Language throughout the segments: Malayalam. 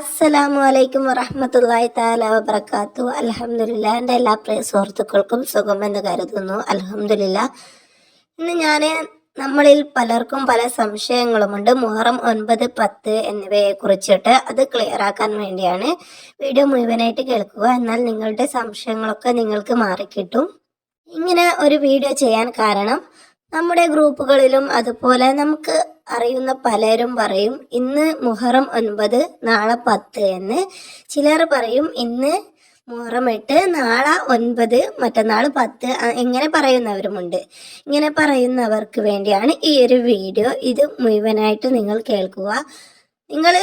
അസ്സലാമു അലൈക്കും വറഹ്മത്തുള്ളാഹി തആല വബറകാത്തു. അൽഹംദുലില്ലാ. എൻ്റെ എല്ലാ പ്രിയ സുഹൃത്തുക്കൾക്കും സുഖമെന്ന് കരുതുന്നു. അൽഹംദുലില്ലാ. ഇന്ന് നമ്മളിൽ പലർക്കും പല സംശയങ്ങളുമുണ്ട്. മുഹറം 9, 10 എന്നിവയെ കുറിച്ചിട്ട് അത് ക്ലിയർ ആക്കാൻ വേണ്ടിയാണ് വീഡിയോ മുഴുവനായിട്ട് കേൾക്കുക. എന്നാൽ നിങ്ങളുടെ സംശയങ്ങളൊക്കെ നിങ്ങൾക്ക് മാറിക്കിട്ടും. ഇങ്ങനെ ഒരു വീഡിയോ ചെയ്യാൻ കാരണം നമ്മുടെ ഗ്രൂപ്പുകളിലും അതുപോലെ നമുക്ക് അറിയുന്ന പലരും പറയും ഇന്ന് മുഹറം 9 നാളെ 10 എന്ന്. ചിലർ പറയും ഇന്ന് മുഹറം 8 നാളെ 9 മറ്റന്നാൾ 10 ഇങ്ങനെ പറയുന്നവരുമുണ്ട്. ഇങ്ങനെ പറയുന്നവർക്ക് വേണ്ടിയാണ് ഈ ഒരു വീഡിയോ. ഇത് മുഴുവനായിട്ട് നിങ്ങൾ കേൾക്കുക. നിങ്ങൾ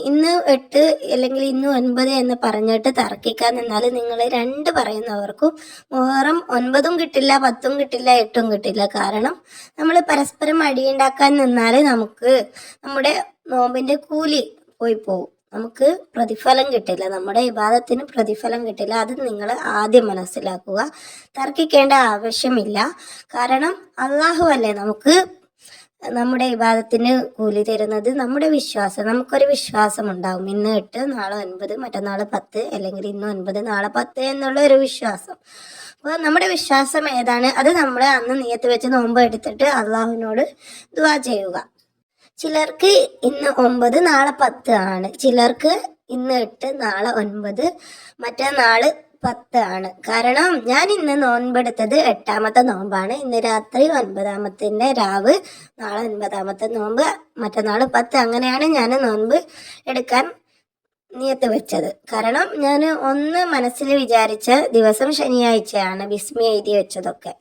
ഇന്ന് 8 അല്ലെങ്കിൽ ഇന്ന് 9 എന്ന് പറഞ്ഞിട്ട് തർക്കിക്കാൻ നിന്നാൽ നിങ്ങൾ രണ്ട് പറയുന്നവർക്കും മുഹറം 9 കിട്ടില്ല, 10 കിട്ടില്ല, 8 കിട്ടില്ല. കാരണം നമ്മൾ പരസ്പരം അടിയുണ്ടാക്കാൻ നിന്നാൽ നമുക്ക് നമ്മുടെ നോമ്പിന്റെ കൂലി പോയി പോകും. നമുക്ക് പ്രതിഫലം കിട്ടില്ല, നമ്മുടെ ഇബാദത്തിന് പ്രതിഫലം കിട്ടില്ല. അത് നിങ്ങൾ ആദ്യം മനസ്സിലാക്കുക. തർക്കിക്കേണ്ട ആവശ്യമില്ല. കാരണം അള്ളാഹു അല്ലേ നമുക്ക് നമ്മുടെ ഇബാദത്തിന് കൂലി തരുന്നത്. നമ്മുടെ വിശ്വാസം, നമുക്കൊരു വിശ്വാസം ഉണ്ടാവും. ഇന്ന് 8 നാളെ 9 മറ്റന്നാൾ 10 അല്ലെങ്കിൽ ഇന്ന് 9 നാളെ 10 എന്നുള്ള ഒരു വിശ്വാസം. അപ്പോൾ നമ്മുടെ വിശ്വാസം ഏതാണ് അത് നമ്മൾ അന്ന് നിയത്ത് വെച്ച് നോമ്പ് എടുത്തിട്ട് അള്ളാഹുവിനോട് ദുആ ചെയ്യുക. ചിലർക്ക് ഇന്ന് 9 നാളെ 10 ആണ്, ചിലർക്ക് ഇന്ന് 8 നാളെ 9 മറ്റന്നാള് 10 ആണ്. കാരണം ഞാൻ ഇന്ന് നോൻപെടുത്തത് 8ാമത്തെ നോമ്പാണ്. ഇന്ന് രാത്രി 9ാമത്തെ രാവ്, നാളെ 9ാമത്തെ നോമ്പ്, മറ്റന്നാൾ 10. അങ്ങനെയാണ് ഞാൻ നോൻപ് എടുക്കാൻ നിയത്ത് വെച്ചത്. കാരണം ഞാൻ ഒന്ന് മനസ്സിൽ വിചാരിച്ച ദിവസം ശനിയാഴ്ചയാണ് ബിസ്മി എഴുതി വെച്ചതൊക്കെ.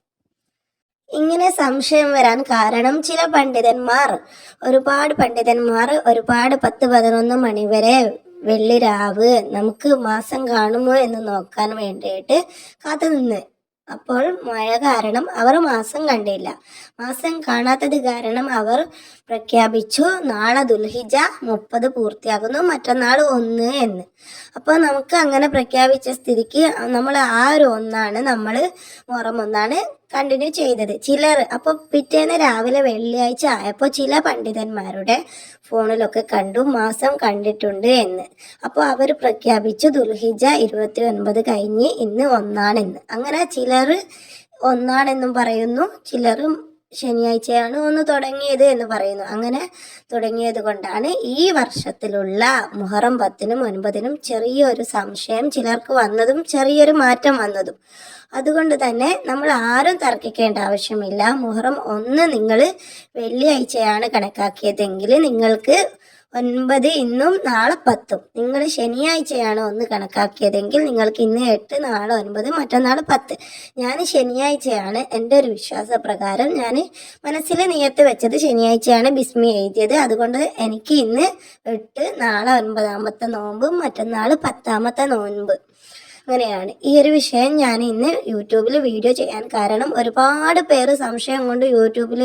ഇങ്ങനെ സംശയം വരാൻ കാരണം ഒരുപാട് പണ്ഡിതന്മാർ 10-11 മണി വരെ വെള്ളി രാവ് നമുക്ക് മാസം കാണുമോ എന്ന് നോക്കാൻ വേണ്ടിയിട്ട് കാത്തുനിന്ന്. അപ്പോൾ മഴ കാരണം അവർ മാസം കണ്ടില്ല. മാസം കാണാത്തത് കാരണം അവർ പ്രഖ്യാപിച്ചു നാളെ ദുൽഹിജ 30 പൂർത്തിയാകുന്നു, മറ്റന്നാൾ 1 എന്ന്. അപ്പോൾ നമുക്ക് അങ്ങനെ പ്രഖ്യാപിച്ച സ്ഥിതിക്ക് നമ്മൾ ആ ഒരു 1 നമ്മൾ മുഹറം 1 കണ്ടിന്യൂ ചെയ്തത്. ചിലർ അപ്പോൾ പിറ്റേന്ന് രാവിലെ വെള്ളിയാഴ്ച ആയപ്പോൾ ചില പണ്ഡിതന്മാരുടെ ഫോണിലൊക്കെ കണ്ടു മാസം കണ്ടിട്ടുണ്ട് എന്ന്. അപ്പോൾ അവർ പ്രഖ്യാപിച്ചു ദുൽഹിജ 29 കഴിഞ്ഞ് ഇന്ന് 1 അങ്ങനെ ചിലർ 1 പറയുന്നു, ചിലരും ശനിയാഴ്ചയാണ് 1 തുടങ്ങിയത് എന്ന് പറയുന്നു. അങ്ങനെ തുടങ്ങിയത് കൊണ്ടാണ് ഈ വർഷത്തിലുള്ള മുഹറം 10-നും 9-നും ചെറിയൊരു സംശയം ചിലർക്ക് വന്നതും ചെറിയൊരു മാറ്റം വന്നതും. അതുകൊണ്ട് തന്നെ നമ്മൾ ആരും തർക്കിക്കേണ്ട ആവശ്യമില്ല. മുഹറം 1 നിങ്ങൾ വെള്ളിയാഴ്ചയാണ് കണക്കാക്കിയതെങ്കിൽ നിങ്ങൾക്ക് 9 ഇന്നും നാളെ 10. നിങ്ങൾ ശനിയാഴ്ചയാണ് 1 കണക്കാക്കിയതെങ്കിൽ നിങ്ങൾക്ക് ഇന്ന് 8 നാളെ 9 മറ്റന്നാൾ 10. ഞാൻ ശനിയാഴ്ചയാണ് എൻ്റെ ഒരു വിശ്വാസപ്രകാരം ഞാൻ മനസ്സിൽ നിയത്ത് വെച്ചത് ശനിയാഴ്ചയാണ് ബിസ്മി എഴുതിയത്. അതുകൊണ്ട് എനിക്ക് ഇന്ന് 8 നാളെ 9ാമത്തെ നോമ്പും മറ്റന്നാൾ 10ാമത്തെ നോമ്പ്. അങ്ങനെയാണ് ഈ ഒരു വിഷയം ഞാൻ ഇന്ന് യൂട്യൂബിൽ വീഡിയോ ചെയ്യാൻ കാരണം ഒരുപാട് പേര് സംശയം കൊണ്ട് യൂട്യൂബിൽ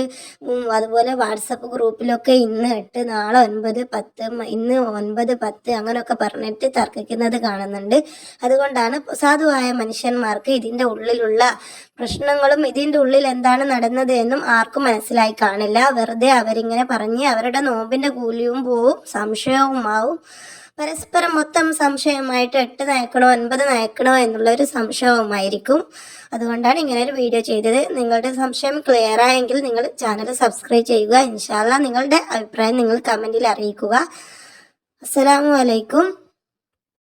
അതുപോലെ വാട്സപ്പ് ഗ്രൂപ്പിലൊക്കെ ഇന്ന് 8 നാളെ 9 10 ഇന്ന് 9 10 അങ്ങനെയൊക്കെ പറഞ്ഞിട്ട് തർക്കിക്കുന്നത് കാണുന്നുണ്ട്. അതുകൊണ്ടാണ് സാധുവായ മനുഷ്യന്മാർക്ക് ഇതിൻ്റെ ഉള്ളിലുള്ള പ്രശ്നങ്ങളും ഇതിൻ്റെ ഉള്ളിൽ എന്താണ് നടന്നത് എന്നും ആർക്കും മനസ്സിലായി കാണില്ല. വെറുതെ അവരിങ്ങനെ പറഞ്ഞ് അവരുടെ നോമ്പിൻ്റെ കൂലിയും പോവും, സംശയവുമാവും. പരസ്പരം മൊത്തം സംശയമായിട്ട് 8 നയക്കണോ 9 നയക്കണോ എന്നുള്ളൊരു സംശയവുമായിരിക്കും. അതുകൊണ്ടാണ് ഇങ്ങനെ ഒരു വീഡിയോ ചെയ്തത്. നിങ്ങളുടെ സംശയം ക്ലിയർ ആയെങ്കിൽ നിങ്ങൾ ചാനൽ സബ്സ്ക്രൈബ് ചെയ്യുക. ഇൻഷാ അല്ലാഹ് നിങ്ങളുടെ അഭിപ്രായം നിങ്ങൾ കമൻറ്റിൽ അറിയിക്കുക. അസ്സലാമു അലൈക്കും.